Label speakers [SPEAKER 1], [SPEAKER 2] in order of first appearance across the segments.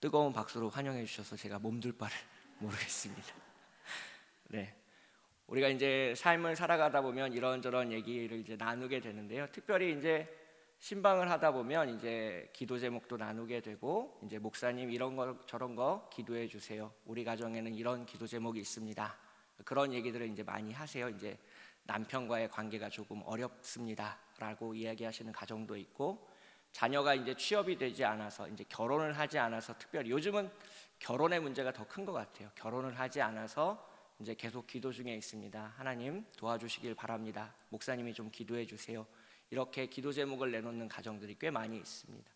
[SPEAKER 1] 뜨거운 박수로 환영해 주셔서 제가 몸둘 바를 모르겠습니다. 네, 우리가 이제 삶을 살아가다 보면 이런저런 얘기를 이제 나누게 되는데요. 특별히 이제 신방을 하다 보면 이제 기도 제목도 나누게 되고, 이제 목사님 이런 거 저런 거 기도해 주세요. 우리 가정에는 이런 기도 제목이 있습니다. 그런 얘기들을 이제 많이 하세요. 이제 남편과의 관계가 조금 어렵습니다라고 이야기하시는 가정도 있고, 자녀가 이제 취업이 되지 않아서, 이제 결혼을 하지 않아서, 특별히 요즘은 결혼의 문제가 더 큰 것 같아요. 결혼을 하지 않아서 이제 계속 기도 중에 있습니다. 하나님 도와주시길 바랍니다. 목사님이 좀 기도해 주세요. 이렇게 기도 제목을 내놓는 가정들이 꽤 많이 있습니다.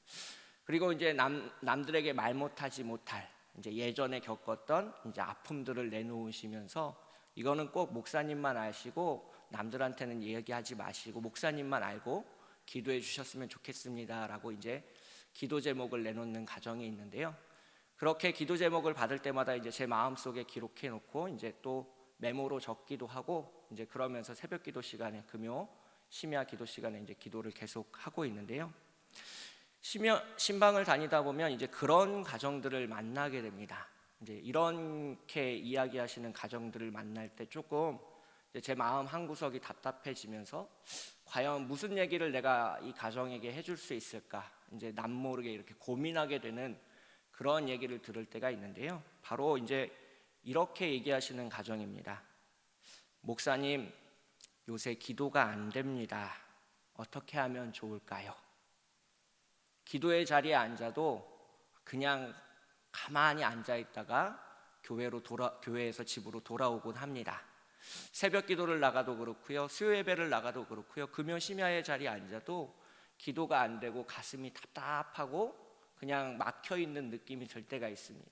[SPEAKER 1] 그리고 이제 남들에게 말 못하지 못할 이제 예전에 겪었던 이제 아픔들을 내놓으시면서, 이거는 꼭 목사님만 아시고 남들한테는 얘기하지 마시고 목사님만 알고 기도해 주셨으면 좋겠습니다라고 이제 기도 제목을 내놓는 가정이 있는데요. 그렇게 기도 제목을 받을 때마다 이제 제 마음속에 기록해 놓고 이제 또 메모로 적기도 하고, 이제 그러면서 새벽 기도 시간에, 금요 심야 기도 시간에 이제 기도를 계속 하고 있는데요. 신방을 다니다 보면 이제 그런 가정들을 만나게 됩니다. 이제 이렇게 이야기하시는 가정들을 만날 때 조금 제 마음 한구석이 답답해지면서, 과연 무슨 얘기를 내가 이 가정에게 해줄 수 있을까, 이제 남모르게 이렇게 고민하게 되는 그런 얘기를 들을 때가 있는데요. 바로 이제 이렇게 얘기하시는 가정입니다. 목사님, 요새 기도가 안 됩니다. 어떻게 하면 좋을까요? 기도의 자리에 앉아도 그냥 가만히 앉아 있다가 교회에서 집으로 돌아오곤 합니다. 새벽 기도를 나가도 그렇고요, 수요 예배를 나가도 그렇고요, 금요 심야의 자리에 앉아도 기도가 안 되고 가슴이 답답하고 그냥 막혀 있는 느낌이 들 때가 있습니다.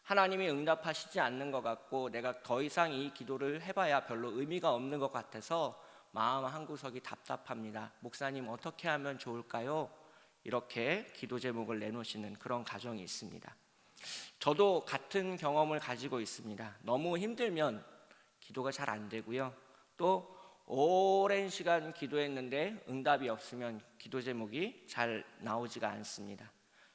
[SPEAKER 1] 하나님이 응답하시지 않는 것 같고, 내가 더 이상 이 기도를 해봐야 별로 의미가 없는 것 같아서 마음 한구석이 답답합니다. 목사님 어떻게 하면 좋을까요? 이렇게 기도 제목을 내놓으시는 그런 가정이 있습니다. 저도 같은 경험을 가지고 있습니다. 너무 힘들면 기도가 잘 안 되고요, 또 오랜 시간 기도했는데 응답이 없으면 기도 제목이 잘 나오지가 않습니다.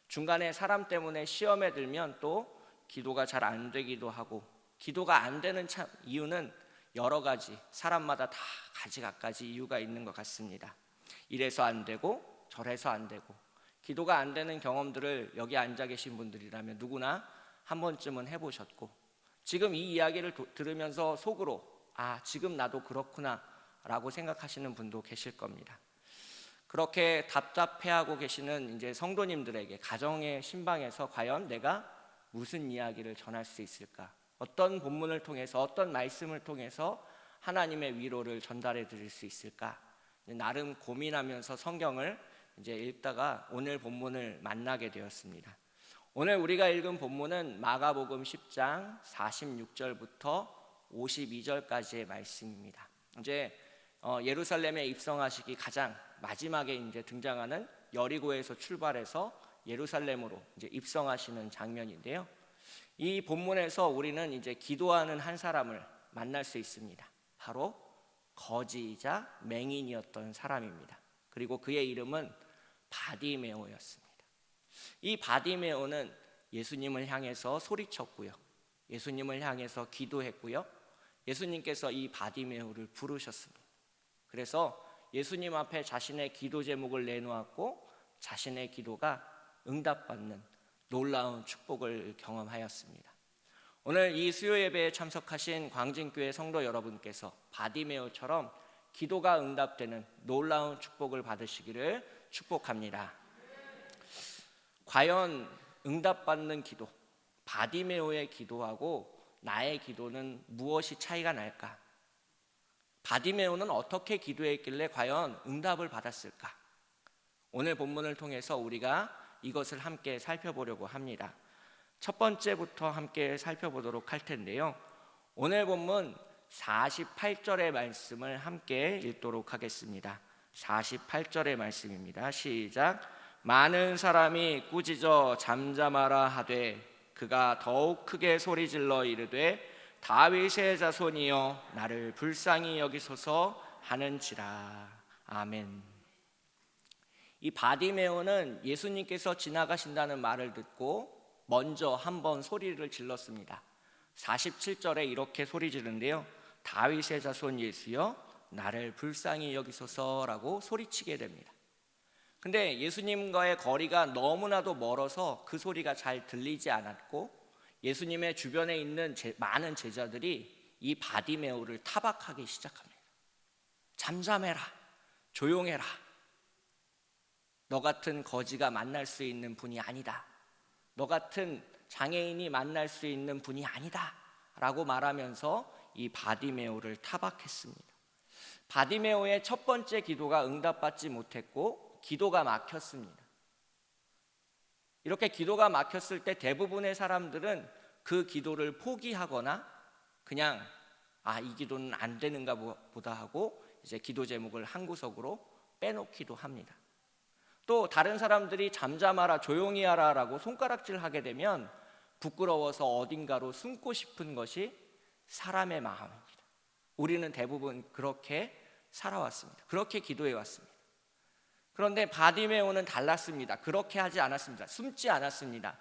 [SPEAKER 1] 중간에 사람 때문에 시험에 들면 또 기도가 잘 안 되기도 하고, 기도가 안 되는 이유는 여러 가지, 사람마다 다 가지각가지 이유가 있는 것 같습니다. 이래서 안 되고 저래서 안 되고, 기도가 안 되는 경험들을 여기 앉아 계신 분들이라면 누구나 한 번쯤은 해보셨고, 지금 이 이야기를 들으면서 속으로 지금 나도 그렇구나 라고 생각하시는 분도 계실 겁니다. 그렇게 답답해하고 계시는 이제 성도님들에게 가정의 신방에서 과연 내가 무슨 이야기를 전할 수 있을까? 어떤 본문을 통해서, 어떤 말씀을 통해서 하나님의 위로를 전달해 드릴 수 있을까? 나름 고민하면서 성경을 이제 읽다가 오늘 본문을 만나게 되었습니다. 오늘 우리가 읽은 본문은 마가복음 10장 46절부터 52절까지의 말씀입니다. 이제 예루살렘에 입성하시기 가장 마지막에 이제 등장하는 여리고에서 출발해서 예루살렘으로 이제 입성하시는 장면인데요. 이 본문에서 우리는 이제 기도하는 한 사람을 만날 수 있습니다. 바로 거지이자 맹인이었던 사람입니다. 그리고 그의 이름은 바디메오였습니다. 이 바디메오는 예수님을 향해서 소리쳤고요, 예수님을 향해서 기도했고요, 예수님께서 이 바디메오를 부르셨습니다. 그래서 예수님 앞에 자신의 기도 제목을 내놓았고, 자신의 기도가 응답받는 놀라운 축복을 경험하였습니다. 오늘 이 수요 예배에 참석하신 광진교회 성도 여러분께서 바디메오처럼 기도가 응답되는 놀라운 축복을 받으시기를 축복합니다. 과연 응답받는 기도, 바디메오의 기도하고 나의 기도는 무엇이 차이가 날까? 바디메오는 어떻게 기도했길래 과연 응답을 받았을까? 오늘 본문을 통해서 우리가 이것을 함께 살펴보려고 합니다. 첫 번째부터 함께 살펴보도록 할 텐데요, 오늘 본문 48절의 말씀을 함께 읽도록 하겠습니다. 48절의 말씀입니다. 시작. 많은 사람이 꾸짖어 잠잠하라 하되 그가 더욱 크게 소리질러 이르되 다윗의 자손이여 나를 불쌍히 여기소서 하는지라. 아멘. 이 바디메오는 예수님께서 지나가신다는 말을 듣고 먼저 한번 소리를 질렀습니다. 47절에 이렇게 소리 지르는데요, 다윗의 자손 예수여 나를 불쌍히 여기소서라고 소리치게 됩니다. 근데 예수님과의 거리가 너무나도 멀어서 그 소리가 잘 들리지 않았고, 예수님의 주변에 있는 많은 제자들이 이 바디메오를 타박하기 시작합니다. 잠잠해라, 조용해라, 너 같은 거지가 만날 수 있는 분이 아니다, 너 같은 장애인이 만날 수 있는 분이 아니다 라고 말하면서 이 바디메오를 타박했습니다. 바디메오의 첫 번째 기도가 응답받지 못했고 기도가 막혔습니다. 이렇게 기도가 막혔을 때 대부분의 사람들은 그 기도를 포기하거나 그냥 이 기도는 안 되는가 보다 하고 이제 기도 제목을 한 구석으로 빼놓기도 합니다. 또 다른 사람들이 잠잠하라, 조용히 하라 라고 손가락질하게 되면 부끄러워서 어딘가로 숨고 싶은 것이 사람의 마음입니다. 우리는 대부분 그렇게 살아왔습니다. 그렇게 기도해 왔습니다. 그런데 바디메오는 달랐습니다. 그렇게 하지 않았습니다. 숨지 않았습니다.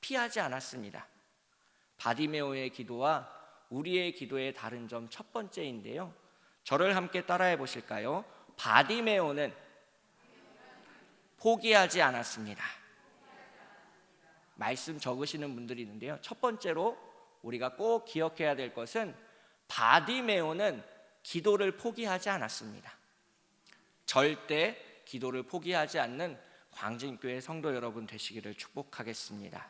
[SPEAKER 1] 피하지 않았습니다. 바디메오의 기도와 우리의 기도의 다른 점 첫 번째인데요, 저를 함께 따라해 보실까요? 바디메오는 포기하지 않았습니다. 말씀 적으시는 분들이 있는데요, 첫 번째로 우리가 꼭 기억해야 될 것은 바디메오는 기도를 포기하지 않았습니다. 절대 기도를 포기하지 않는 광진교회 성도 여러분 되시기를 축복하겠습니다.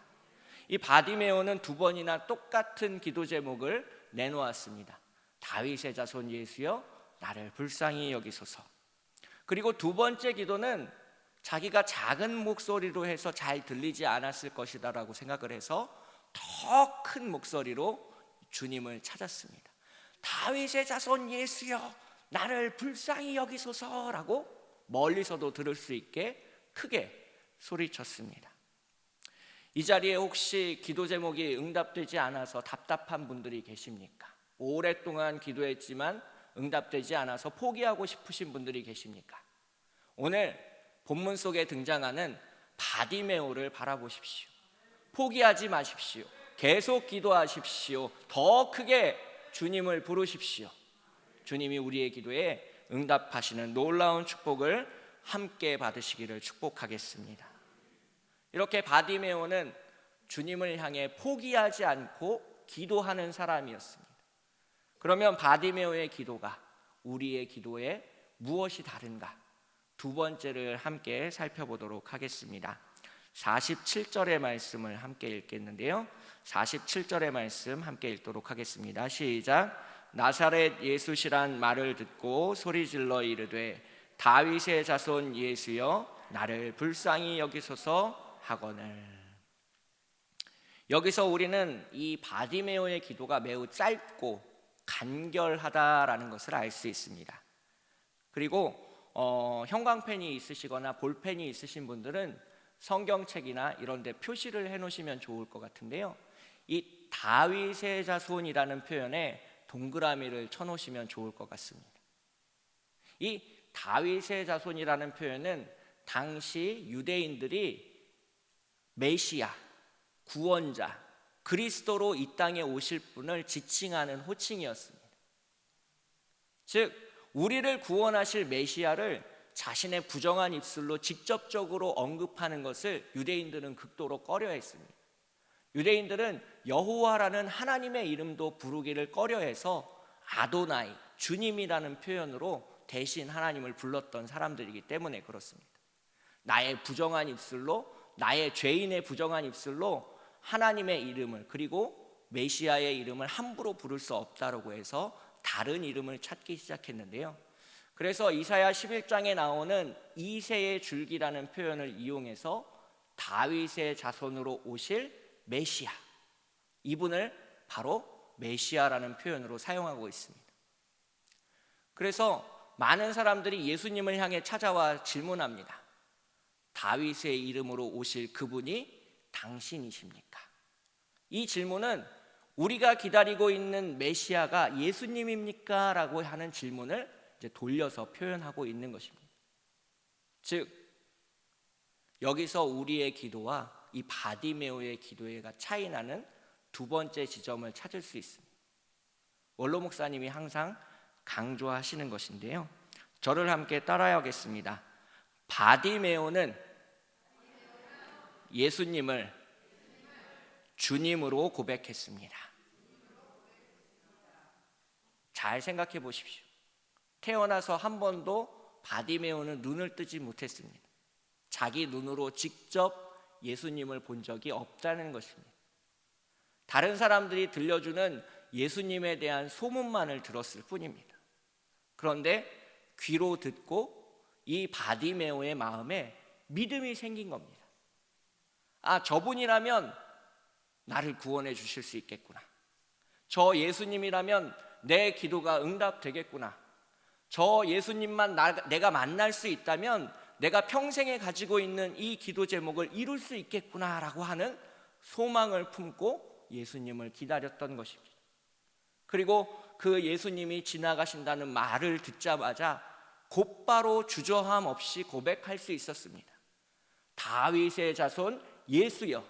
[SPEAKER 1] 이 바디메오는 두 번이나 똑같은 기도 제목을 내놓았습니다. 다윗의 자손 예수여 나를 불쌍히 여기소서. 그리고 두 번째 기도는 자기가 작은 목소리로 해서 잘 들리지 않았을 것이다 라고 생각을 해서 더 큰 목소리로 주님을 찾았습니다. 다윗의 자손 예수여 나를 불쌍히 여기소서라고 멀리서도 들을 수 있게 크게 소리쳤습니다. 이 자리에 혹시 기도 제목이 응답되지 않아서 답답한 분들이 계십니까? 오랫동안 기도했지만 응답되지 않아서 포기하고 싶으신 분들이 계십니까? 오늘 본문 속에 등장하는 바디메오를 바라보십시오. 포기하지 마십시오. 계속 기도하십시오. 더 크게 주님을 부르십시오. 주님이 우리의 기도에 응답하시는 놀라운 축복을 함께 받으시기를 축복하겠습니다. 이렇게 바디메오는 주님을 향해 포기하지 않고 기도하는 사람이었습니다. 그러면 바디메오의 기도가 우리의 기도에 무엇이 다른가? 두 번째를 함께 살펴보도록 하겠습니다. 47절의 말씀을 함께 읽겠는데요, 47절의 말씀 함께 읽도록 하겠습니다. 시작. 나사렛 예수시란 말을 듣고 소리질러 이르되 다윗의 자손 예수여 나를 불쌍히 여기소서 하거늘. 여기서 우리는 이 바디메오의 기도가 매우 짧고 간결하다라는 것을 알 수 있습니다. 그리고 형광펜이 있으시거나 볼펜이 있으신 분들은 성경책이나 이런 데 표시를 해놓으시면 좋을 것 같은데요, 이 다윗의 자손이라는 표현에 동그라미를 쳐놓으시면 좋을 것 같습니다. 이 다윗의 자손이라는 표현은 당시 유대인들이 메시아, 구원자, 그리스도로 이 땅에 오실 분을 지칭하는 호칭이었습니다. 즉 우리를 구원하실 메시아를 자신의 부정한 입술로 직접적으로 언급하는 것을 유대인들은 극도로 꺼려했습니다. 유대인들은 여호와라는 하나님의 이름도 부르기를 꺼려해서 아도나이, 주님이라는 표현으로 대신 하나님을 불렀던 사람들이기 때문에 그렇습니다. 나의 부정한 입술로, 나의 죄인의 부정한 입술로 하나님의 이름을, 그리고 메시아의 이름을 함부로 부를 수 없다고 해서 다른 이름을 찾기 시작했는데요, 그래서 이사야 11장에 나오는 이새의 줄기라는 표현을 이용해서 다윗의 자손으로 오실 메시아, 이분을 바로 메시아라는 표현으로 사용하고 있습니다. 그래서 많은 사람들이 예수님을 향해 찾아와 질문합니다. 다윗의 이름으로 오실 그분이 당신이십니까? 이 질문은 우리가 기다리고 있는 메시아가 예수님입니까? 라고 하는 질문을 이제 돌려서 표현하고 있는 것입니다. 즉 여기서 우리의 기도와 이 바디메오의 기도회가 차이나는 두 번째 지점을 찾을 수 있습니다. 원로 목사님이 항상 강조하시는 것인데요, 저를 함께 따라하겠습니다. 바디메오는 예수님을 주님으로 고백했습니다. 잘 생각해 보십시오. 태어나서 한 번도 바디메오는 눈을 뜨지 못했습니다. 자기 눈으로 직접 예수님을 본 적이 없다는 것입니다. 다른 사람들이 들려주는 예수님에 대한 소문만을 들었을 뿐입니다. 그런데 귀로 듣고 이 바디메오의 마음에 믿음이 생긴 겁니다. 아, 저분이라면 나를 구원해 주실 수 있겠구나. 저 예수님이라면 내 기도가 응답되겠구나. 저 예수님만 내가 만날 수 있다면 내가 평생에 가지고 있는 이 기도 제목을 이룰 수 있겠구나라고 하는 소망을 품고 예수님을 기다렸던 것입니다. 그리고 그 예수님이 지나가신다는 말을 듣자마자 곧바로 주저함 없이 고백할 수 있었습니다. 다윗의 자손 예수여,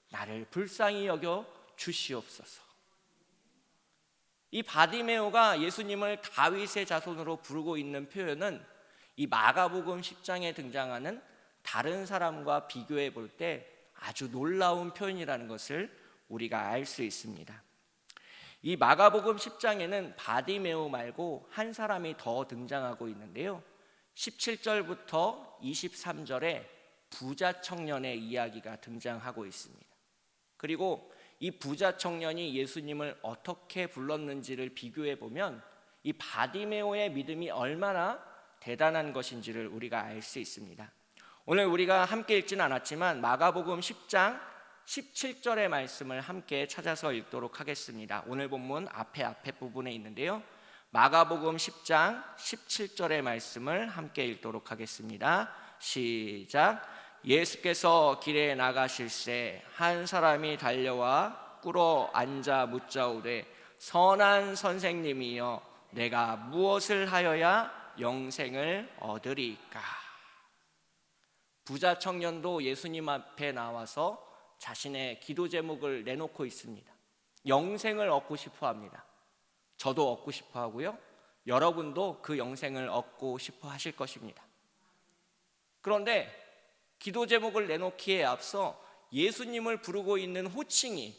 [SPEAKER 1] 나를 불쌍히 여겨 주시옵소서. 이 바디메오가 예수님을 다윗의 자손으로 부르고 있는 표현은 이 마가복음 10장에 등장하는 다른 사람과 비교해 볼 때 아주 놀라운 표현이라는 것을 우리가 알 수 있습니다. 이 마가복음 10장에는 바디메오 말고 한 사람이 더 등장하고 있는데요, 17절부터 23절에 부자 청년의 이야기가 등장하고 있습니다. 그리고 이 부자 청년이 예수님을 어떻게 불렀는지를 비교해 보면 이 바디메오의 믿음이 얼마나 대단한 것인지를 우리가 알 수 있습니다. 오늘 우리가 함께 읽지는 않았지만 마가복음 10장 17절의 말씀을 함께 찾아서 읽도록 하겠습니다. 오늘 본문 앞에 부분에 있는데요, 마가복음 10장 17절의 말씀을 함께 읽도록 하겠습니다. 시작. 예수께서 길에 나가실새 한 사람이 달려와 꿇어 앉아 묻자오되 선한 선생님이여, 내가 무엇을 하여야 영생을 얻으리까? 부자 청년도 예수님 앞에 나와서 자신의 기도 제목을 내놓고 있습니다. 영생을 얻고 싶어 합니다. 저도 얻고 싶어 하고요, 여러분도 그 영생을 얻고 싶어 하실 것입니다. 그런데 기도 제목을 내놓기에 앞서 예수님을 부르고 있는 호칭이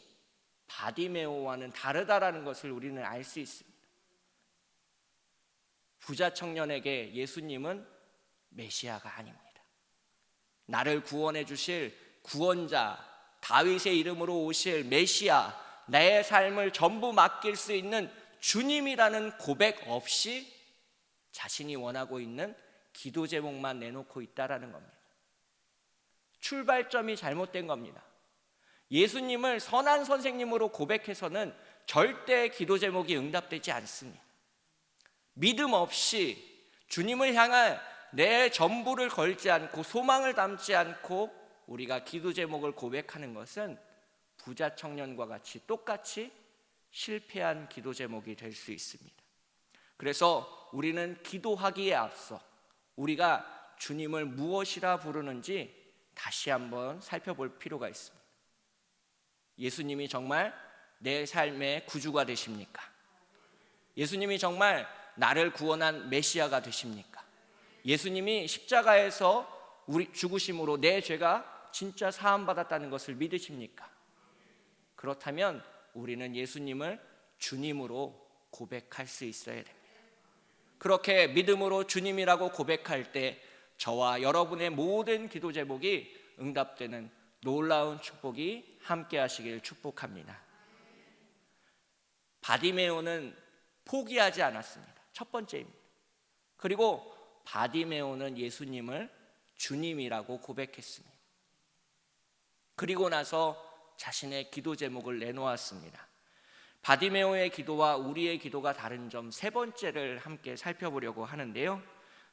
[SPEAKER 1] 바디메오와는 다르다라는 것을 우리는 알 수 있습니다. 부자 청년에게 예수님은 메시아가 아닙니다. 나를 구원해 주실 구원자, 다윗의 이름으로 오실 메시아, 내 삶을 전부 맡길 수 있는 주님이라는 고백 없이 자신이 원하고 있는 기도 제목만 내놓고 있다라는 겁니다. 출발점이 잘못된 겁니다. 예수님을 선한 선생님으로 고백해서는 절대 기도 제목이 응답되지 않습니다. 믿음 없이 주님을 향한 내 전부를 걸지 않고 소망을 담지 않고 우리가 기도 제목을 고백하는 것은 부자 청년과 같이 똑같이 실패한 기도 제목이 될 수 있습니다. 그래서 우리는 기도하기에 앞서 우리가 주님을 무엇이라 부르는지 다시 한번 살펴볼 필요가 있습니다. 예수님이 정말 내 삶의 구주가 되십니까? 예수님이 정말 나를 구원한 메시아가 되십니까? 예수님이 십자가에서 우리 죽으심으로 내 죄가 진짜 사함받았다는 것을 믿으십니까? 그렇다면 우리는 예수님을 주님으로 고백할 수 있어야 됩니다. 그렇게 믿음으로 주님이라고 고백할 때 저와 여러분의 모든 기도 제목이 응답되는 놀라운 축복이 함께 하시길 축복합니다. 바디메오는 포기하지 않았습니다. 첫 번째입니다. 그리고 바디메오는 예수님을 주님이라고 고백했습니다. 그리고 나서 자신의 기도 제목을 내놓았습니다. 바디메오의 기도와 우리의 기도가 다른 점 세 번째를 함께 살펴보려고 하는데요,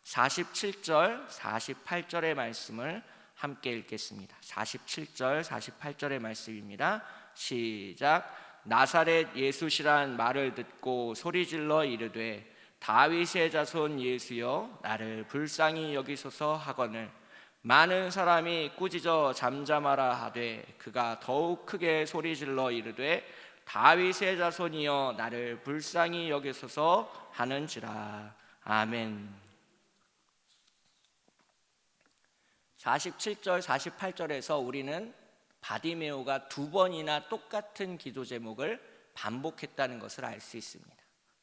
[SPEAKER 1] 47절, 48절의 말씀을 함께 읽겠습니다. 47절, 48절의 말씀입니다. 시작. 나사렛 예수시란 말을 듣고 소리질러 이르되 다윗의 자손 예수여, 나를 불쌍히 여기소서 하거늘 많은 사람이 꾸짖어 잠잠하라 하되 그가 더욱 크게 소리질러 이르되 다윗의 자손이여 나를 불쌍히 여기소서 하는지라. 아멘. 47절 48절에서 우리는 바디메오가 두 번이나 똑같은 기도 제목을 반복했다는 것을 알 수 있습니다.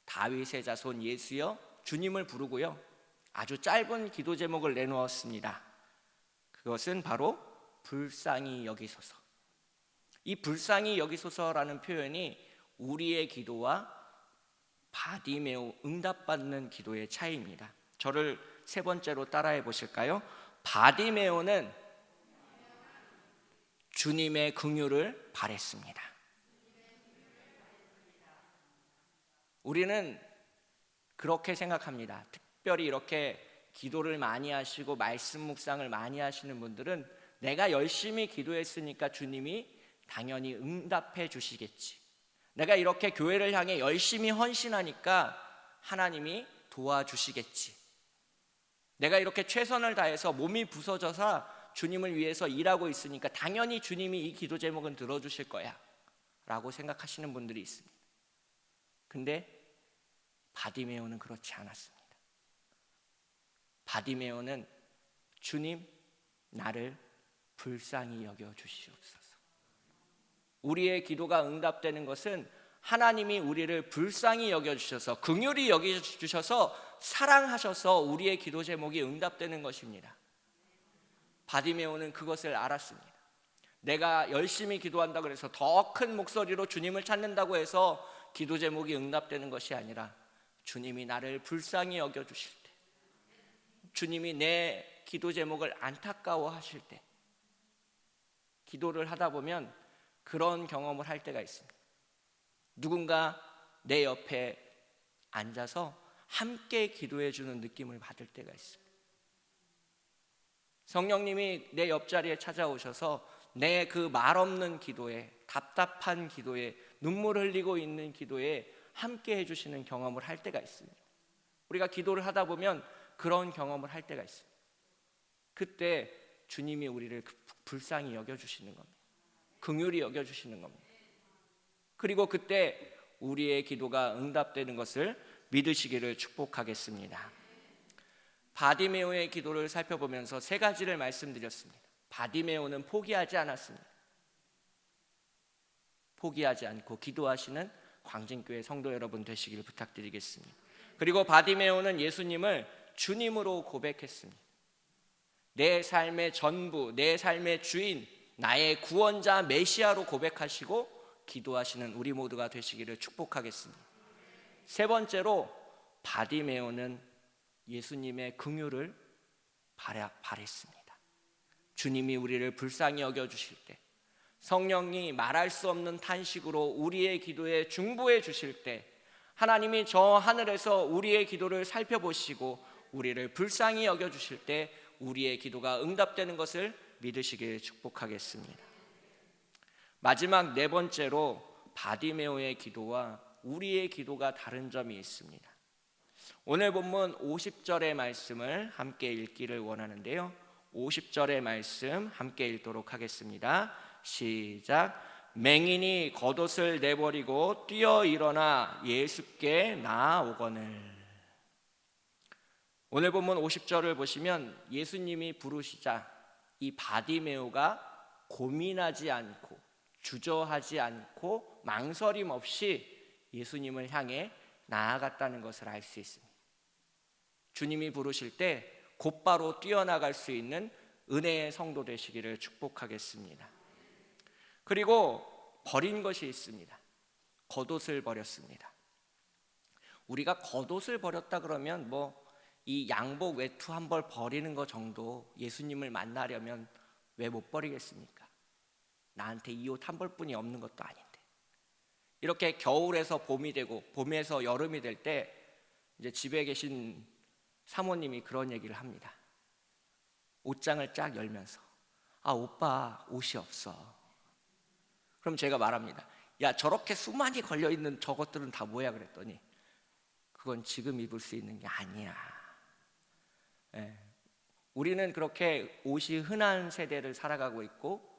[SPEAKER 1] 다윗의 자손 예수여 주님을 부르고요, 아주 짧은 기도 제목을 내놓았습니다. 그것은 바로 불쌍히 여기소서. 이 불쌍히 여기소서라는 표현이 우리의 기도와 바디메오 응답받는 기도의 차이입니다. 저를 세 번째로 따라해 보실까요? 바디메오는 주님의 긍휼을 바랬습니다. 우리는 그렇게 생각합니다. 특별히 이렇게 기도를 많이 하시고 말씀 묵상을 많이 하시는 분들은 내가 열심히 기도했으니까 주님이 당연히 응답해 주시겠지, 내가 이렇게 교회를 향해 열심히 헌신하니까 하나님이 도와주시겠지, 내가 이렇게 최선을 다해서 몸이 부서져서 주님을 위해서 일하고 있으니까 당연히 주님이 이 기도 제목은 들어주실 거야 라고 생각하시는 분들이 있습니다. 근데 바디메오는 그렇지 않았습니다. 바디메오는 주님 나를 불쌍히 여겨 주시옵소서. 우리의 기도가 응답되는 것은 하나님이 우리를 불쌍히 여겨주셔서 긍휼히 여겨주셔서 사랑하셔서 우리의 기도 제목이 응답되는 것입니다. 바디메오는 그것을 알았습니다. 내가 열심히 기도한다고 해서 더 큰 목소리로 주님을 찾는다고 해서 기도 제목이 응답되는 것이 아니라 주님이 나를 불쌍히 여겨주실 때, 주님이 내 기도 제목을 안타까워하실 때, 기도를 하다 보면 그런 경험을 할 때가 있습니다. 누군가 내 옆에 앉아서 함께 기도해 주는 느낌을 받을 때가 있습니다. 성령님이 내 옆자리에 찾아오셔서 내 그 말없는 기도에, 답답한 기도에, 눈물 흘리고 있는 기도에 함께 해주시는 경험을 할 때가 있습니다. 우리가 기도를 하다 보면 그런 경험을 할 때가 있습니다. 그때 주님이 우리를 불쌍히 여겨주시는 겁니다. 긍휼히 여겨주시는 겁니다. 그리고 그때 우리의 기도가 응답되는 것을 믿으시기를 축복하겠습니다. 바디메오의 기도를 살펴보면서 세 가지를 말씀드렸습니다. 바디메오는 포기하지 않았습니다. 포기하지 않고 기도하시는 광진교회 성도 여러분 되시기를 부탁드리겠습니다. 그리고 바디메오는 예수님을 주님으로 고백했습니다. 내 삶의 전부, 내 삶의 주인, 나의 구원자 메시아로 고백하시고 기도하시는 우리 모두가 되시기를 축복하겠습니다. 세 번째로 바디메오는 예수님의 긍휼을 바랬습니다. 주님이 우리를 불쌍히 여겨주실 때, 성령이 말할 수 없는 탄식으로 우리의 기도에 중보해 주실 때, 하나님이 저 하늘에서 우리의 기도를 살펴보시고 우리를 불쌍히 여겨주실 때 우리의 기도가 응답되는 것을 믿으시길 축복하겠습니다. 마지막 네 번째로 바디메오의 기도와 우리의 기도가 다른 점이 있습니다. 오늘 본문 50절의 말씀을 함께 읽기를 원하는데요, 50절의 말씀 함께 읽도록 하겠습니다. 시작. 맹인이 겉옷을 내버리고 뛰어 일어나 예수께 나아오거늘. 오늘 본문 50절을 보시면 예수님이 부르시자 이 바디메오가 고민하지 않고 주저하지 않고 망설임 없이 예수님을 향해 나아갔다는 것을 알 수 있습니다. 주님이 부르실 때 곧바로 뛰어나갈 수 있는 은혜의 성도 되시기를 축복하겠습니다. 그리고 버린 것이 있습니다. 겉옷을 버렸습니다. 우리가 겉옷을 버렸다 그러면 이 양복 외투 한 벌 버리는 것 정도 예수님을 만나려면 왜 못 버리겠습니까? 나한테 이 옷 한 벌뿐이 없는 것도 아닌데. 이렇게 겨울에서 봄이 되고 봄에서 여름이 될 때 이제 집에 계신 사모님이 그런 얘기를 합니다. 옷장을 쫙 열면서 오빠 옷이 없어. 그럼 제가 말합니다. 야, 저렇게 수많이 걸려있는 저것들은 다 뭐야? 그랬더니 그건 지금 입을 수 있는 게 아니야. 우리는 그렇게 옷이 흔한 세대를 살아가고 있고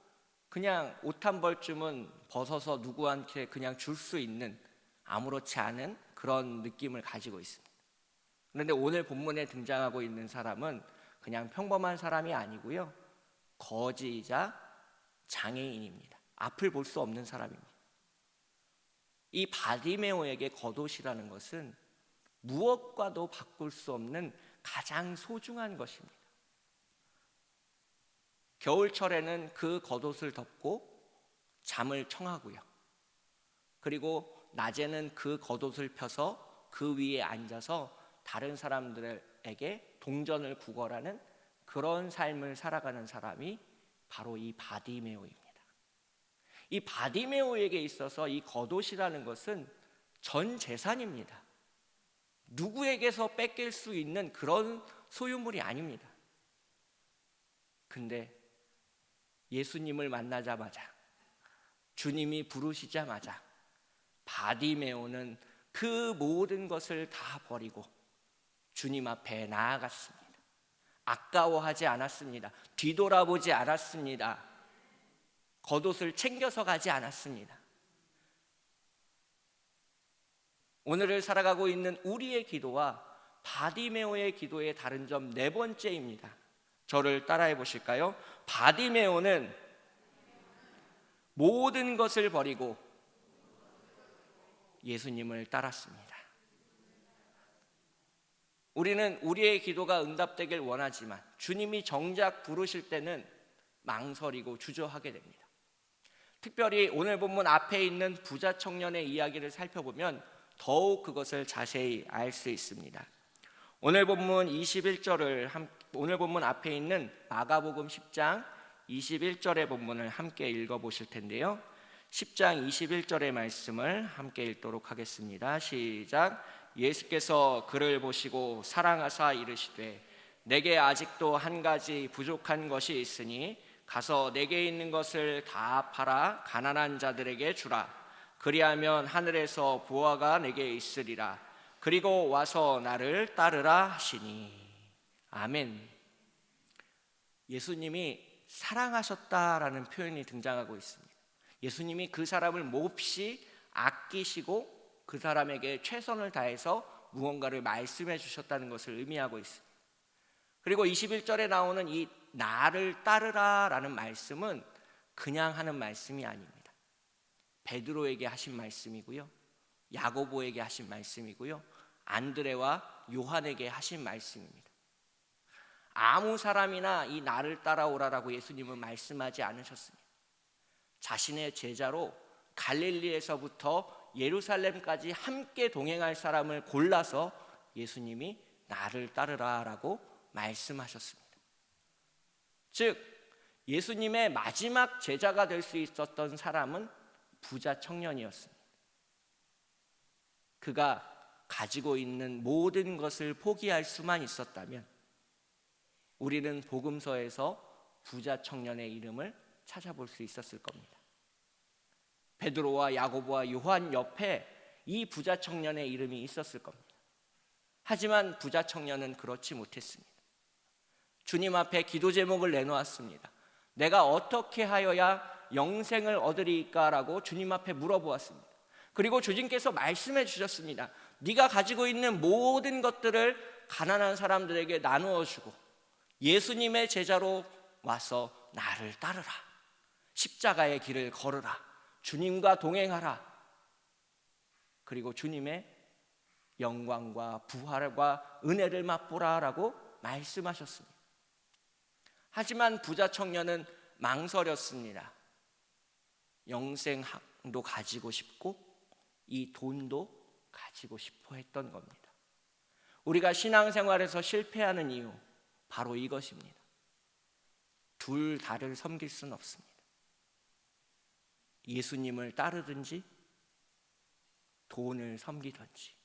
[SPEAKER 1] 그냥 옷 한 벌쯤은 벗어서 누구한테 그냥 줄 수 있는 아무렇지 않은 그런 느낌을 가지고 있습니다. 그런데 오늘 본문에 등장하고 있는 사람은 그냥 평범한 사람이 아니고요, 거지이자 장애인입니다. 앞을 볼 수 없는 사람입니다. 이 바디메오에게 겉옷이라는 것은 무엇과도 바꿀 수 없는 가장 소중한 것입니다. 겨울철에는 그 겉옷을 덮고 잠을 청하고요, 그리고 낮에는 그 겉옷을 펴서 그 위에 앉아서 다른 사람들에게 동전을 구걸하는 그런 삶을 살아가는 사람이 바로 이 바디메오입니다. 이 바디메오에게 있어서 이 겉옷이라는 것은 전 재산입니다. 누구에게서 뺏길 수 있는 그런 소유물이 아닙니다. 근데 예수님을 만나자마자, 주님이 부르시자마자 바디메오는 그 모든 것을 다 버리고 주님 앞에 나아갔습니다. 아까워하지 않았습니다. 뒤돌아보지 않았습니다. 겉옷을 챙겨서 가지 않았습니다. 오늘을 살아가고 있는 우리의 기도와 바디메오의 기도의 다른 점 네 번째입니다. 저를 따라해 보실까요? 바디메오는 모든 것을 버리고 예수님을 따랐습니다. 우리는 우리의 기도가 응답되길 원하지만 주님이 정작 부르실 때는 망설이고 주저하게 됩니다. 특별히 오늘 본문 앞에 있는 부자 청년의 이야기를 살펴보면 더욱 그것을 자세히 알 수 있습니다. 오늘 본문 앞에 있는 마가복음 10장 21절의 본문을 함께 읽어보실 텐데요, 10장 21절의 말씀을 함께 읽도록 하겠습니다. 시작. 예수께서 그를 보시고 사랑하사 이르시되 내게 아직도 한 가지 부족한 것이 있으니 가서 내게 있는 것을 다 팔아 가난한 자들에게 주라. 그리하면 하늘에서 보화가 내게 있으리라. 그리고 와서 나를 따르라 하시니. 아멘. 예수님이 사랑하셨다라는 표현이 등장하고 있습니다. 예수님이 그 사람을 몹시 아끼시고 그 사람에게 최선을 다해서 무언가를 말씀해 주셨다는 것을 의미하고 있습니다. 그리고 21절에 나오는 이 나를 따르라 라는 말씀은 그냥 하는 말씀이 아닙니다. 베드로에게 하신 말씀이고요, 야고보에게 하신 말씀이고요, 안드레와 요한에게 하신 말씀입니다. 아무 사람이나 이 나를 따라오라라고 예수님은 말씀하지 않으셨습니다. 자신의 제자로 갈릴리에서부터 예루살렘까지 함께 동행할 사람을 골라서 예수님이 나를 따르라라고 말씀하셨습니다. 즉 예수님의 마지막 제자가 될 수 있었던 사람은 부자 청년이었습니다. 그가 가지고 있는 모든 것을 포기할 수만 있었다면 우리는 복음서에서 부자 청년의 이름을 찾아볼 수 있었을 겁니다. 베드로와 야고보와 요한 옆에 이 부자 청년의 이름이 있었을 겁니다. 하지만 부자 청년은 그렇지 못했습니다. 주님 앞에 기도 제목을 내놓았습니다. 내가 어떻게 하여야 영생을 얻으리까라고 주님 앞에 물어보았습니다. 그리고 주님께서 말씀해 주셨습니다. 네가 가지고 있는 모든 것들을 가난한 사람들에게 나누어 주고 예수님의 제자로 와서 나를 따르라. 십자가의 길을 걸으라. 주님과 동행하라. 그리고 주님의 영광과 부활과 은혜를 맛보라라고 말씀하셨습니다. 하지만 부자 청년은 망설였습니다. 영생도 가지고 싶고 이 돈도 가지고 싶어 했던 겁니다. 우리가 신앙생활에서 실패하는 이유 바로 이것입니다. 둘 다를 섬길 수는 없습니다. 예수님을 따르든지 돈을 섬기든지.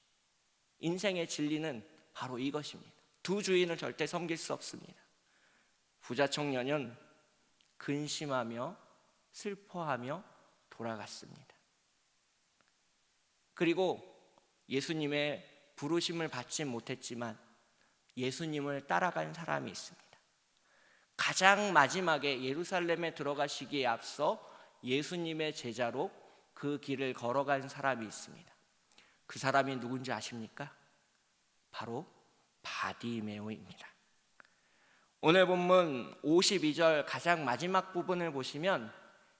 [SPEAKER 1] 인생의 진리는 바로 이것입니다. 두 주인을 절대 섬길 수 없습니다. 부자 청년은 근심하며 슬퍼하며 돌아갔습니다. 그리고 예수님의 부르심을 받지 못했지만 예수님을 따라간 사람이 있습니다. 가장 마지막에 예루살렘에 들어가시기에 앞서 예수님의 제자로 그 길을 걸어간 사람이 있습니다. 그 사람이 누군지 아십니까? 바로 바디메오입니다. 오늘 본문 52절 가장 마지막 부분을 보시면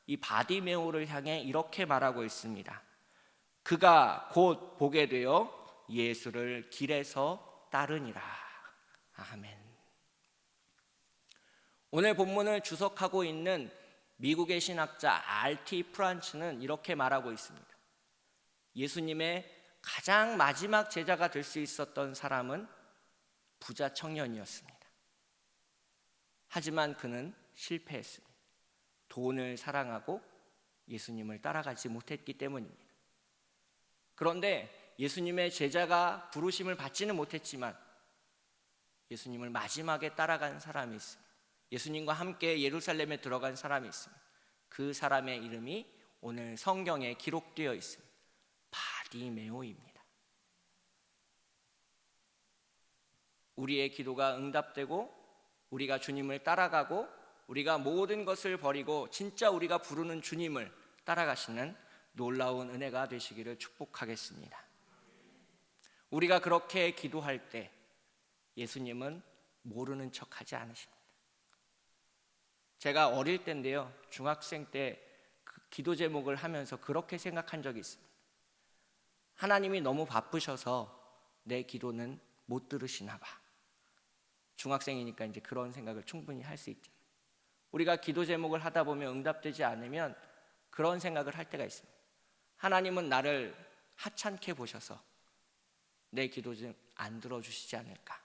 [SPEAKER 1] 이 바디메오를 향해 이렇게 말하고 있습니다. 그가 곧 보게 되어 예수를 길에서 따르니라. 아멘. 오늘 본문을 주석하고 있는 미국의 신학자 R.T. 프란츠는 이렇게 말하고 있습니다. 예수님의 가장 마지막 제자가 될 수 있었던 사람은 부자 청년이었습니다. 하지만 그는 실패했습니다. 돈을 사랑하고 예수님을 따라가지 못했기 때문입니다. 그런데 예수님의 제자가 부르심을 받지는 못했지만 예수님을 마지막에 따라간 사람이 있습니다. 예수님과 함께 예루살렘에 들어간 사람이 있습니다. 그 사람의 이름이 오늘 성경에 기록되어 있습니다. 바디메오입니다. 우리의 기도가 응답되고 우리가 주님을 따라가고 우리가 모든 것을 버리고 진짜 우리가 부르는 주님을 따라가시는 놀라운 은혜가 되시기를 축복하겠습니다. 우리가 그렇게 기도할 때 예수님은 모르는 척하지 않으십니다. 제가 어릴 때인데요, 중학생 때 그 기도 제목을 하면서 그렇게 생각한 적이 있습니다. 하나님이 너무 바쁘셔서 내 기도는 못 들으시나 봐. 중학생이니까 이제 그런 생각을 충분히 할 수 있죠. 우리가 기도 제목을 하다 보면 응답되지 않으면 그런 생각을 할 때가 있습니다. 하나님은 나를 하찮게 보셔서 내 기도 좀 안 들어주시지 않을까.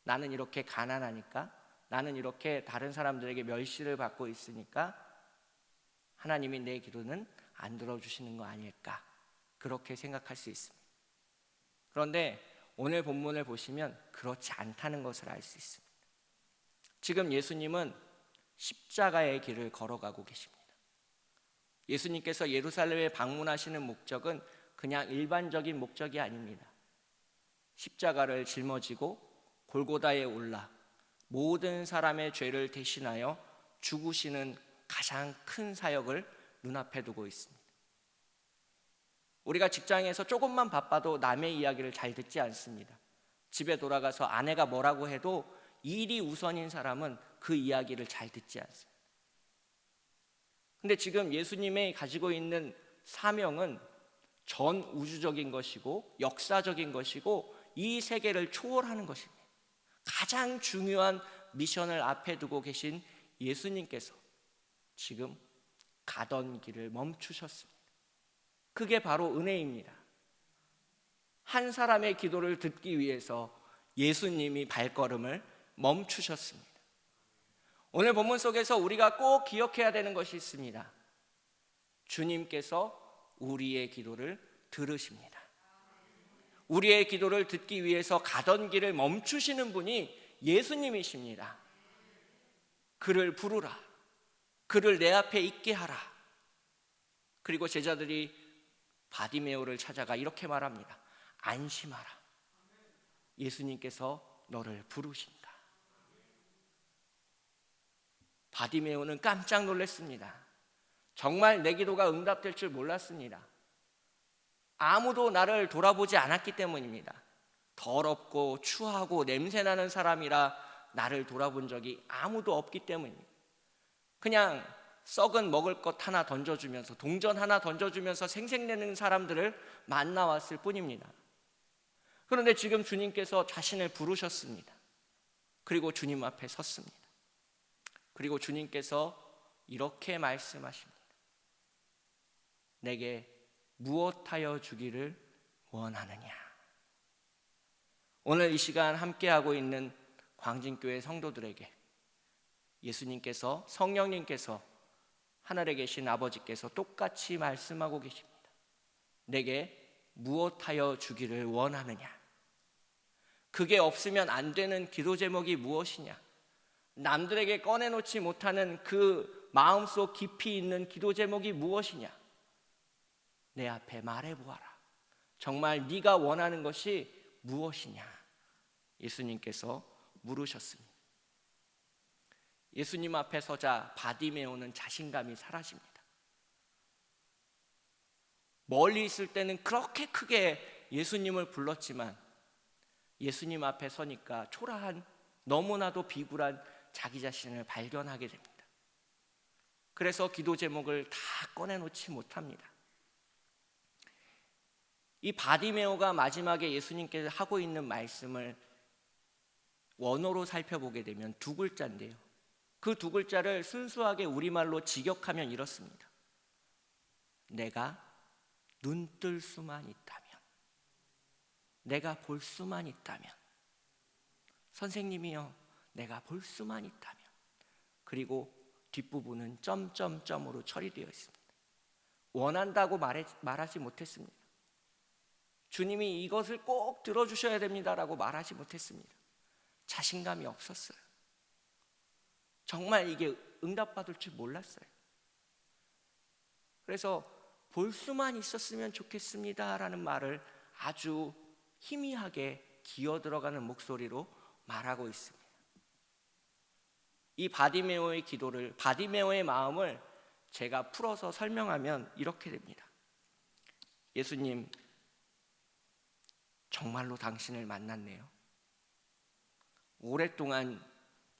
[SPEAKER 1] 나는 이렇게 가난하니까, 나는 이렇게 다른 사람들에게 멸시를 받고 있으니까 하나님이 내 기도는 안 들어주시는 거 아닐까, 그렇게 생각할 수 있습니다. 그런데 오늘 본문을 보시면 그렇지 않다는 것을 알 수 있습니다. 지금 예수님은 십자가의 길을 걸어가고 계십니다. 예수님께서 예루살렘에 방문하시는 목적은 그냥 일반적인 목적이 아닙니다. 십자가를 짊어지고 골고다에 올라 모든 사람의 죄를 대신하여 죽으시는 가장 큰 사역을 눈앞에 두고 있습니다. 우리가 직장에서 조금만 바빠도 남의 이야기를 잘 듣지 않습니다. 집에 돌아가서 아내가 뭐라고 해도 일이 우선인 사람은 그 이야기를 잘 듣지 않습니다. 근데 지금 예수님이 가지고 있는 사명은 전 우주적인 것이고 역사적인 것이고 이 세계를 초월하는 것입니다. 가장 중요한 미션을 앞에 두고 계신 예수님께서 지금 가던 길을 멈추셨습니다. 그게 바로 은혜입니다. 한 사람의 기도를 듣기 위해서 예수님이 발걸음을 멈추셨습니다. 오늘 본문 속에서 우리가 꼭 기억해야 되는 것이 있습니다. 주님께서 우리의 기도를 들으십니다. 우리의 기도를 듣기 위해서 가던 길을 멈추시는 분이 예수님이십니다. 그를 부르라. 그를 내 앞에 있게 하라. 그리고 제자들이 바디메오를 찾아가 이렇게 말합니다. 안심하라. 예수님께서 너를 부르신다. 바디메오는 깜짝 놀랐습니다. 정말 내 기도가 응답될 줄 몰랐습니다. 아무도 나를 돌아보지 않았기 때문입니다. 더럽고 추하고 냄새나는 사람이라 나를 돌아본 적이 아무도 없기 때문입니다. 그냥 썩은 먹을 것 하나 던져주면서, 동전 하나 던져주면서 생색내는 사람들을 만나왔을 뿐입니다. 그런데 지금 주님께서 자신을 부르셨습니다. 그리고 주님 앞에 섰습니다. 그리고 주님께서 이렇게 말씀하십니다. 내게 무엇하여 주기를 원하느냐. 오늘 이 시간 함께하고 있는 광진교회 성도들에게 예수님께서, 성령님께서, 하늘에 계신 아버지께서 똑같이 말씀하고 계십니다. 내게 무엇하여 주기를 원하느냐. 그게 없으면 안 되는 기도 제목이 무엇이냐. 남들에게 꺼내놓지 못하는 그 마음속 깊이 있는 기도 제목이 무엇이냐. 내 앞에 말해보아라. 정말 네가 원하는 것이 무엇이냐. 예수님께서 물으셨습니다. 예수님 앞에 서자 바디메오는 자신감이 사라집니다. 멀리 있을 때는 그렇게 크게 예수님을 불렀지만 예수님 앞에 서니까 초라한, 너무나도 비굴한 자기 자신을 발견하게 됩니다. 그래서 기도 제목을 다 꺼내놓지 못합니다. 이 바디메오가 마지막에 예수님께서 하고 있는 말씀을 원어로 살펴보게 되면 두 글자인데요, 그 두 글자를 순수하게 우리말로 직역하면 이렇습니다. 내가 눈 뜰 수만 있다면, 내가 볼 수만 있다면, 선생님이요, 내가 볼 수만 있다면. 그리고 뒷부분은 점점점으로 처리되어 있습니다. 원한다고 말하지 못했습니다. 주님이 이것을 꼭 들어주셔야 됩니다라고 말하지 못했습니다. 자신감이 없었어요. 정말 이게 응답받을 줄 몰랐어요. 그래서 볼 수만 있었으면 좋겠습니다라는 말을 아주 희미하게 기어 들어가는 목소리로 말하고 있습니다. 이 바디메오의 기도를, 바디메오의 마음을 제가 풀어서 설명하면 이렇게 됩니다. 예수님, 정말로 당신을 만났네요. 오랫동안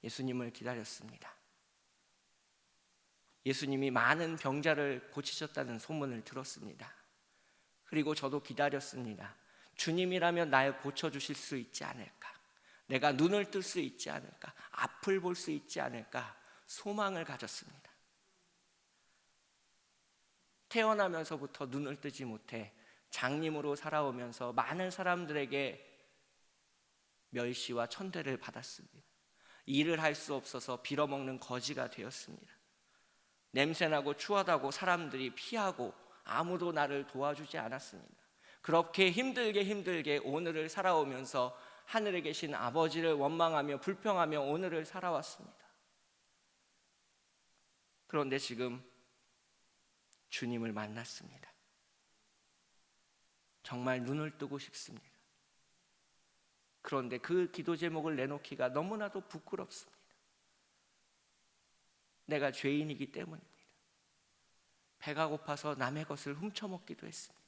[SPEAKER 1] 예수님을 기다렸습니다. 예수님이 많은 병자를 고치셨다는 소문을 들었습니다. 그리고 저도 기다렸습니다. 주님이라면 날 고쳐주실 수 있지 않을까, 내가 눈을 뜰 수 있지 않을까, 앞을 볼 수 있지 않을까 소망을 가졌습니다. 태어나면서부터 눈을 뜨지 못해 장님으로 살아오면서 많은 사람들에게 멸시와 천대를 받았습니다. 일을 할 수 없어서 빌어먹는 거지가 되었습니다. 냄새나고 추하다고 사람들이 피하고 아무도 나를 도와주지 않았습니다. 그렇게 힘들게 오늘을 살아오면서 하늘에 계신 아버지를 원망하며 불평하며 오늘을 살아왔습니다. 그런데 지금 주님을 만났습니다. 정말 눈을 뜨고 싶습니다. 그런데 그 기도 제목을 내놓기가 너무나도 부끄럽습니다. 내가 죄인이기 때문입니다. 배가 고파서 남의 것을 훔쳐먹기도 했습니다.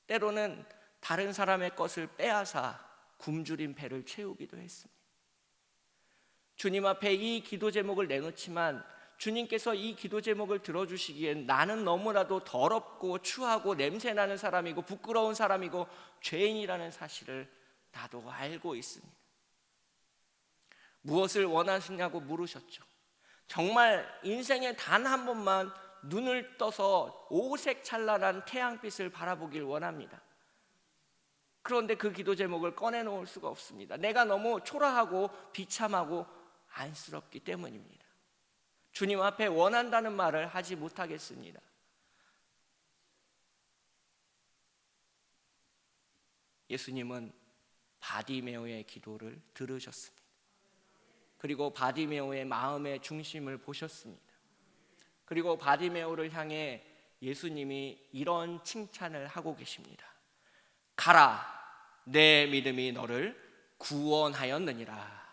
[SPEAKER 1] 때로는 다른 사람의 것을 빼앗아 굶주린 배를 채우기도 했습니다. 주님 앞에 이 기도 제목을 내놓지만 주님께서 이 기도 제목을 들어주시기엔 나는 너무나도 더럽고 추하고 냄새나는 사람이고 부끄러운 사람이고 죄인이라는 사실을 나도 알고 있습니다. 무엇을 원하시냐고 물으셨죠. 정말 인생에 단 한 번만 눈을 떠서 오색 찬란한 태양빛을 바라보길 원합니다. 그런데 그 기도 제목을 꺼내놓을 수가 없습니다. 내가 너무 초라하고 비참하고 안쓰럽기 때문입니다. 주님 앞에 원한다는 말을 하지 못하겠습니다. 예수님은 바디메오의 기도를 들으셨습니다. 그리고 바디메오의 마음의 중심을 보셨습니다. 그리고 바디메오를 향해 예수님이 이런 칭찬을 하고 계십니다. 가라, 내 믿음이 너를 구원하였느니라.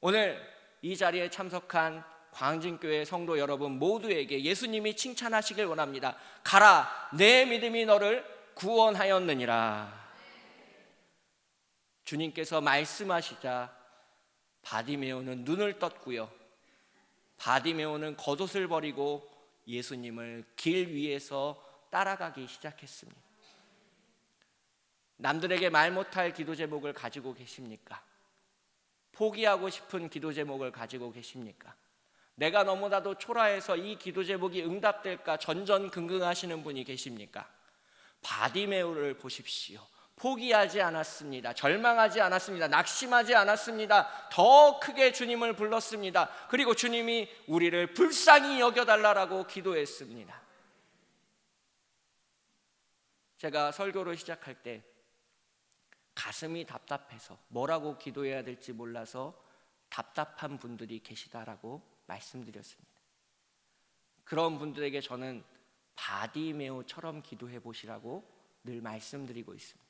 [SPEAKER 1] 오늘 이 자리에 참석한 광진교회 성도 여러분 모두에게 예수님이 칭찬하시길 원합니다. 가라, 내 믿음이 너를 구원하였느니라. 주님께서 말씀하시자 바디메오는 눈을 떴고요, 바디메오는 겉옷을 버리고 예수님을 길 위에서 따라가기 시작했습니다. 남들에게 말 못할 기도 제목을 가지고 계십니까? 포기하고 싶은 기도 제목을 가지고 계십니까? 내가 너무나도 초라해서 이 기도 제목이 응답될까 전전긍긍하시는 분이 계십니까? 바디메오를 보십시오. 포기하지 않았습니다. 절망하지 않았습니다. 낙심하지 않았습니다. 더 크게 주님을 불렀습니다. 그리고 주님이 우리를 불쌍히 여겨달라고 기도했습니다. 제가 설교를 시작할 때 가슴이 답답해서 뭐라고 기도해야 될지 몰라서 답답한 분들이 계시다라고 말씀드렸습니다. 그런 분들에게 저는 바디메오처럼 기도해 보시라고 늘 말씀드리고 있습니다.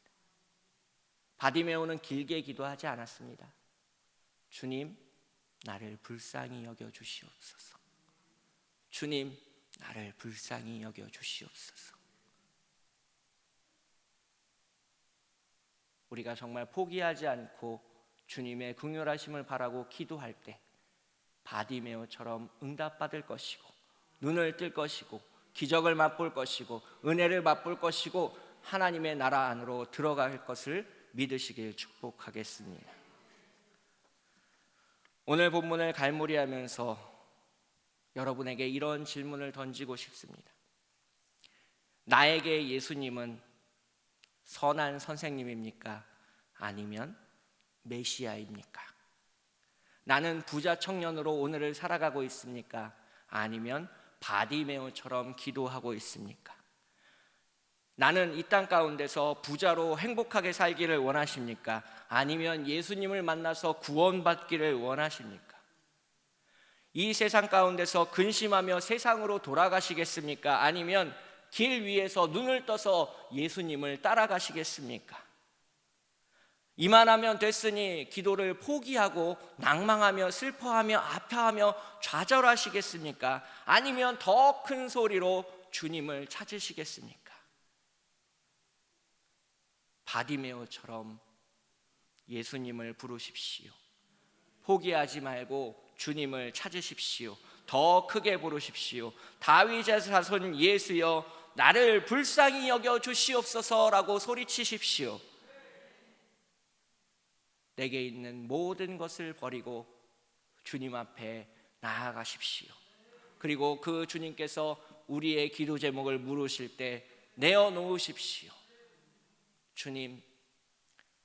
[SPEAKER 1] 바디메오는 길게 기도하지 않았습니다. 주님, 나를 불쌍히 여겨 주시옵소서. 주님, 나를 불쌍히 여겨 주시옵소서. 우리가 정말 포기하지 않고 주님의 긍휼하심을 바라고 기도할 때 바디메오처럼 응답받을 것이고, 눈을 뜰 것이고, 기적을 맛볼 것이고, 은혜를 맛볼 것이고, 하나님의 나라 안으로 들어갈 것을 믿으시길 축복하겠습니다. 오늘 본문을 갈무리하면서 여러분에게 이런 질문을 던지고 싶습니다. 나에게 예수님은 선한 선생님입니까? 아니면 메시아입니까? 나는 부자 청년으로 오늘을 살아가고 있습니까? 아니면 바디메오처럼 기도하고 있습니까? 나는 이 땅 가운데서 부자로 행복하게 살기를 원하십니까? 아니면 예수님을 만나서 구원받기를 원하십니까? 이 세상 가운데서 근심하며 세상으로 돌아가시겠습니까? 아니면 길 위에서 눈을 떠서 예수님을 따라가시겠습니까? 이만하면 됐으니 기도를 포기하고 낭망하며 슬퍼하며 아파하며 좌절하시겠습니까? 아니면 더 큰 소리로 주님을 찾으시겠습니까? 바디메오처럼 예수님을 부르십시오. 포기하지 말고 주님을 찾으십시오. 더 크게 부르십시오. 다윗의 자손 예수여, 나를 불쌍히 여겨 주시옵소서라고 소리치십시오. 내게 있는 모든 것을 버리고 주님 앞에 나아가십시오. 그리고 그 주님께서 우리의 기도 제목을 물으실 때 내어놓으십시오. 주님,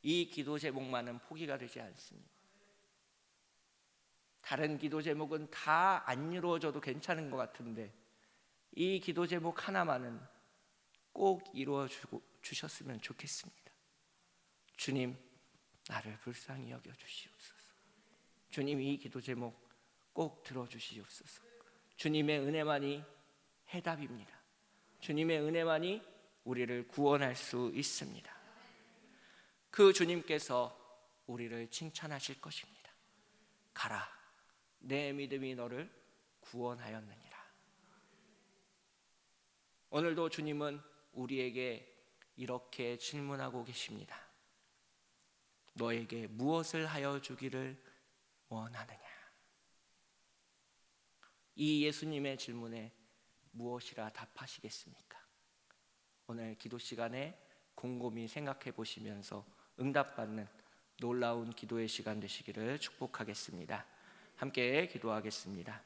[SPEAKER 1] 이 기도 제목만은 포기가 되지 않습니다. 다른 기도 제목은 다 안 이루어져도 괜찮은 것 같은데 이 기도 제목 하나만은 꼭 이루어 주셨으면 좋겠습니다. 주님, 나를 불쌍히 여겨 주시옵소서. 주님, 이 기도 제목 꼭 들어주시옵소서. 주님의 은혜만이 해답입니다. 주님의 은혜만이 우리를 구원할 수 있습니다. 그 주님께서 우리를 칭찬하실 것입니다. 가라, 내 믿음이 너를 구원하였느니라. 오늘도 주님은 우리에게 이렇게 질문하고 계십니다. 너에게 무엇을 하여 주기를 원하느냐? 이 예수님의 질문에 무엇이라 답하시겠습니까? 오늘 기도 시간에 곰곰이 생각해 보시면서 응답받는 놀라운 기도의 시간 되시기를 축복하겠습니다. 함께 기도하겠습니다.